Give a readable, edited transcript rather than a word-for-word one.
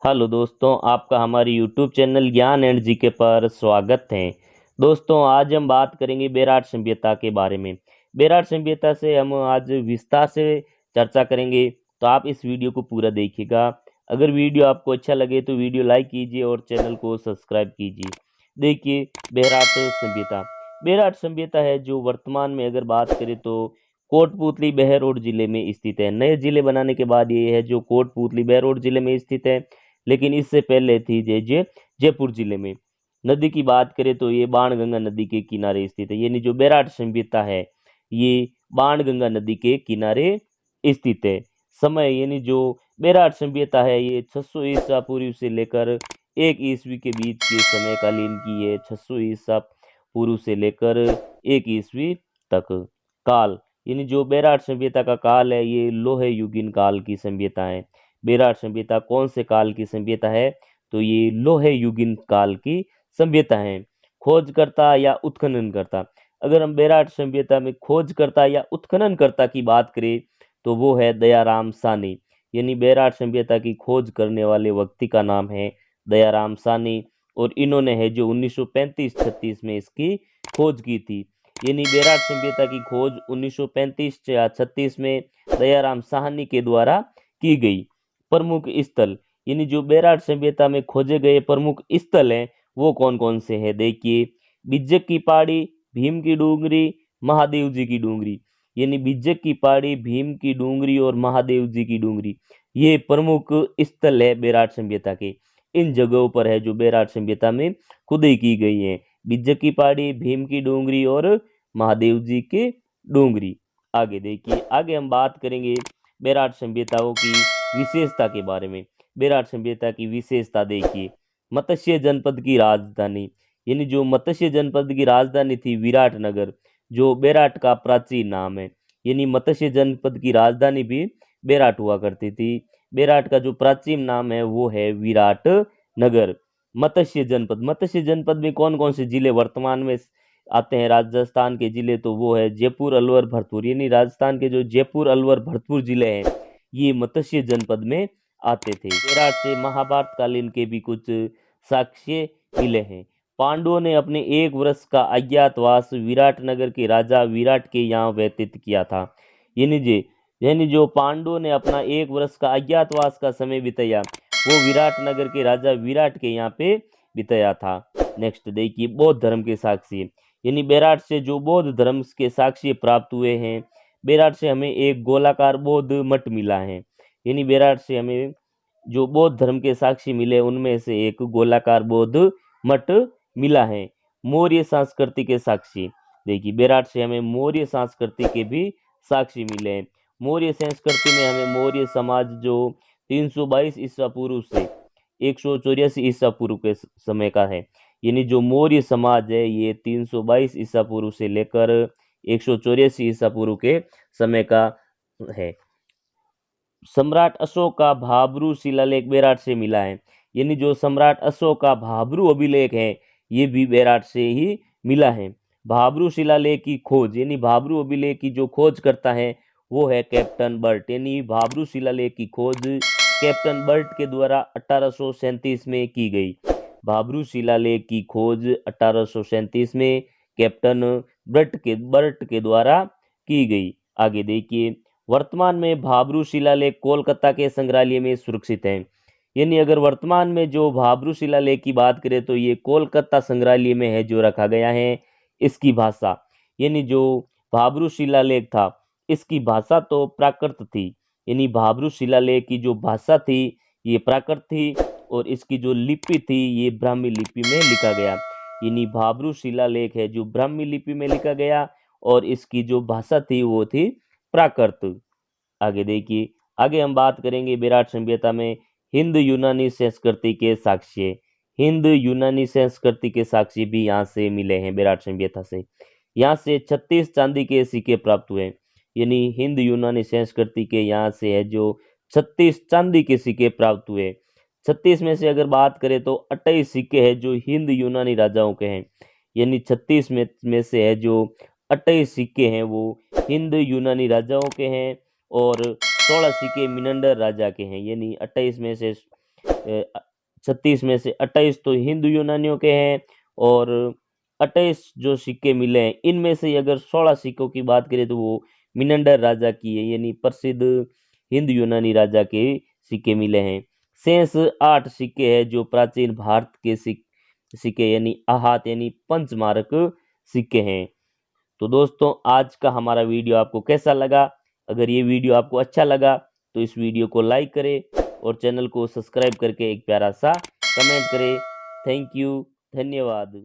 Hello दोस्तों, आपका हमारे यूट्यूब चैनल ज्ञान एंड जीके पर स्वागत है। दोस्तों, आज हम बात करेंगे बेराट सभ्यता के बारे में। बेराट सभ्यता से हम आज विस्तार से चर्चा करेंगे, तो आप इस वीडियो को पूरा देखिएगा। अगर वीडियो आपको अच्छा लगे तो वीडियो लाइक कीजिए और चैनल को सब्सक्राइब कीजिए। देखिए, बेराट सभ्यता। बेराट सभ्यता है जो वर्तमान में अगर बात करें तो कोटपुतली बहरौड़ जिले में स्थित है। नए जिले बनाने के बाद ये है जो कोटपुतली बहरौड़ जिले में स्थित है, लेकिन इससे पहले थी जयपुर जिले में। नदी की बात करें तो ये बाणगंगा नदी के किनारे स्थित है, यानी जो बेराट सभ्यता है ये बाणगंगा नदी के किनारे स्थित है। समय यानी जो बेराट सभ्यता है ये 600 ईसा पूर्व से लेकर 1 ईस्वी के बीच के समय कालीन की है। 600 ईसा पूर्व से लेकर 1 ईस्वी तक काल, यानी जो बेराट सभ्यता का काल है ये लोहे युगीन काल की सभ्यता है। बेराट सभ्यता कौन से काल की सभ्यता है? तो ये लोहे युगीन काल की सभ्यता है। खोजकर्ता या उत्खननकर्ता, अगर हम बेराट सभ्यता में खोजकर्ता या उत्खननकर्ता की बात करें तो वो है दयाराम सानी। यानी बेराट सभ्यता की खोज करने वाले व्यक्ति का नाम है दयाराम सानी, और इन्होंने है जो 1935-36 में इसकी खोज की थी। यानी बेराट सभ्यता की खोज 1935 या 36 में दयाराम साहनी के द्वारा की गई। प्रमुख स्थल, यानी जो बेराट सभ्यता में खोजे गए प्रमुख स्थल हैं वो कौन कौन से हैं? देखिए, बिज्जक की पहाड़ी, भीम की डूंगरी, महादेव जी की डूंगरी। यानी बिज्जक की पहाड़ी, भीम की डूंगरी और महादेव जी की डूंगरी, ये प्रमुख स्थल है बेराट सभ्यता के। इन जगहों पर है जो बेराट सभ्यता में खुदाई की गई है। बिज्जक की पहाड़ी, भीम की डूंगरी और महादेव जी के डूंगरी। आगे देखिए, आगे हम बात करेंगे बेराट सभ्यताओं की विशेषता के बारे में। बेराट सभ्यता की विशेषता देखिए, मत्स्य जनपद की राजधानी, यानी जो मत्स्य जनपद की राजधानी थी विराटनगर, जो बेराट का प्राचीन नाम है। यानी मत्स्य जनपद की राजधानी भी बेराट हुआ करती थी। बेराट का जो प्राचीन नाम है वो है विराट नगर। मत्स्य जनपद में कौन कौन से जिले वर्तमान में आते हैं? राजस्थान के जिले तो वो है जयपुर, अलवर, भरतपुर। यानी राजस्थान के जो जयपुर, अलवर, भरतपुर जिले हैं ये मत्स्य जनपद में आते थे। बेराट से महाभारत कालीन के भी कुछ साक्ष्य मिले हैं। पांडवों ने अपने 1 वर्ष का अज्ञातवास विराटनगर के राजा विराट के यहाँ व्यतीत किया था। यानी जे यानी जो पांडवों ने अपना 1 वर्ष का अज्ञातवास का समय बिताया वो विराटनगर के राजा विराट के यहाँ पे बिताया था। नेक्स्ट देखिए, बौद्ध धर्म के साक्ष्य, यानी बेराट से जो बौद्ध धर्म के साक्ष्य प्राप्त हुए हैं। बेराट से हमें एक गोलाकार बौद्ध मठ मिला है। यानी बेराट से हमें जो बौद्ध धर्म के साक्ष्य मिले उनमें से एक गोलाकार बौद्ध मठ मिला है। मौर्य संस्कृति के साक्ष्य, देखिए बेराट से हमें मौर्य संस्कृति के भी साक्ष्य मिले हैं। मौर्य संस्कृति में हमें मौर्य समाज जो 322 ईसा पूर्व से 184 ईसा पूर्व के समय का है। यानी जो मौर्य समाज है ये 322 ईसा पूर्व से लेकर 184 ईसा पूर्व के समय का है। सम्राट अशोक का भाब्रू शिलालेख बेराट से मिला है। यानी जो सम्राट अशोक का भाब्रू अभिलेख है ये भी बेराट से ही मिला है। भाब्रू शिलालेख की खोज, यानी भाब्रू अभिलेख की जो खोज करता है वो है कैप्टन बर्ट। यानी भाब्रू शिलालेख की खोज कैप्टन बर्ट के द्वारा 1837 में की गई। भाब्रू शिलालेख की खोज 1837 में कैप्टन बर्ट के द्वारा की गई। आगे देखिए, वर्तमान में भाब्रू शिलालेख कोलकाता के संग्रहालय में सुरक्षित है। यानी अगर वर्तमान में जो भाब्रू शिलालेख की बात करें तो ये कोलकाता संग्रहालय में है जो रखा गया है। इसकी भाषा, यानी जो भाब्रू शिलालेख था इसकी भाषा तो प्राकृत थी। यानी भाब्रू शिलालेख की जो भाषा थी ये प्राकृत थी, और इसकी जो लिपि थी ये ब्राह्मी लिपि में लिखा गया। यानी भाब्रू शिलालेख है जो ब्राह्मी लिपि में लिखा गया, और इसकी जो भाषा थी वो थी प्राकृत। आगे देखिए, आगे हम बात करेंगे बेराट सभ्यता में हिंद यूनानी संस्कृति के साक्ष्य। हिंद यूनानी संस्कृति के साक्ष्य भी यहाँ से मिले हैं बेराट सभ्यता से। यहाँ से 36 चांदी के सिक्के प्राप्त हुए। यानी हिंद यूनानी संस्कृति के यहाँ से है जो 36 चांदी के सिक्के प्राप्त हुए। 36 में से अगर बात करें तो 28 सिक्के हैं जो हिंद यूनानी राजाओं के हैं। यानी 36 में से है जो 28 सिक्के हैं वो हिंद यूनानी राजाओं के हैं, और 16 सिक्के मिनंडर राजा के हैं। यानी 28 में से 36 में से 28 तो हिंदू यूनानियों के हैं और 28 जो सिक्के मिले हैं इनमें से अगर 16 सिक्कों की बात करें तो वो मिनंडर राजा की है, यानी प्रसिद्ध हिंद यूनानी राजा के सिक्के मिले हैं। शेष 8 सिक्के हैं जो प्राचीन भारत के सिक्के यानी आहत यानी पंचमारक सिक्के हैं। तो दोस्तों आज का हमारा वीडियो आपको कैसा लगा? अगर ये वीडियो आपको अच्छा लगा तो इस वीडियो को लाइक करें और चैनल को सब्सक्राइब करके एक प्यारा सा कमेंट करें। थैंक यू, धन्यवाद।